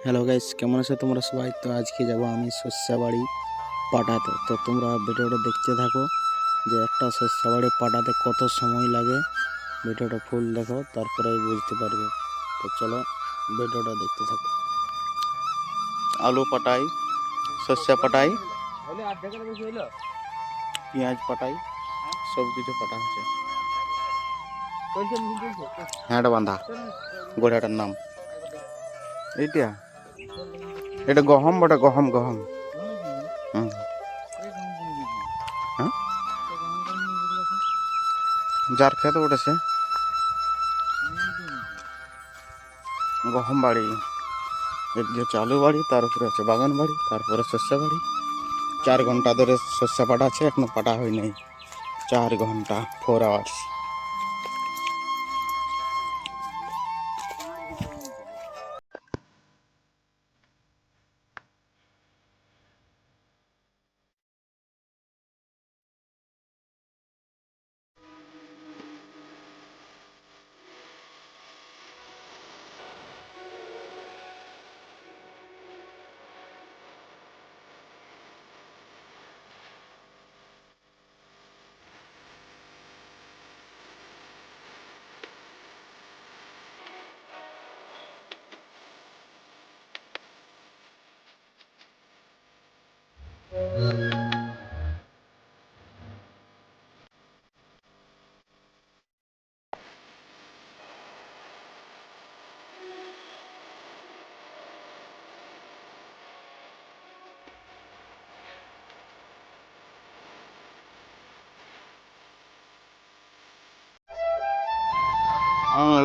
Hello guys, কেমন আছো তোমরা সবাই? তো আজকে যাব আমি শস্যবাড়ি পাঠাতে। তো তোমরা ভিডিওটা দেখতে থাকো যে একটা শস্যবাড়ি পাঠাতে কত সময় লাগে। ভিডিওটা ফুল দেখো, তারপরে বুঝতে পারবে। তো চলো ভিডিওটা দেখতে থাকো। আলু পাঠাই, শস্য পাঠাই, পেঁয়াজ পাঠাই, সব কিছু পাঠা আছে। হ্যাঁ, বান্ধা গোড়াটার নাম এইটা, এটা গহম বটে, গহম গহম। হ্যাঁ, যার খেত উঠেছে গহম বাড়ি, এর যে চালু বাড়ি, তার উপরে আছে বাগান বাড়ি, তারপরে শস্য বাড়ি। 4 ঘন্টা ধরে শস্য পাটা আছে, এখনো পাটা হয় নাই। 4 ঘন্টা, 4 আওয়ার্স।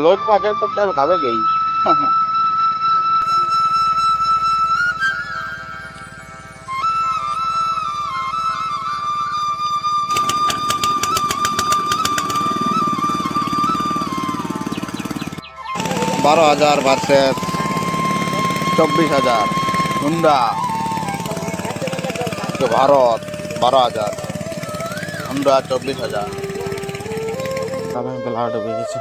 लोड पाके तो क्या खावे गई। 12,000 ভার্সেস 24,000। Honda Bharat 12,000, Honda 24,000। বেলা ডুবে গেছে।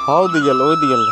হাও দিয়ে গেল, ওই দিয়ে গেল।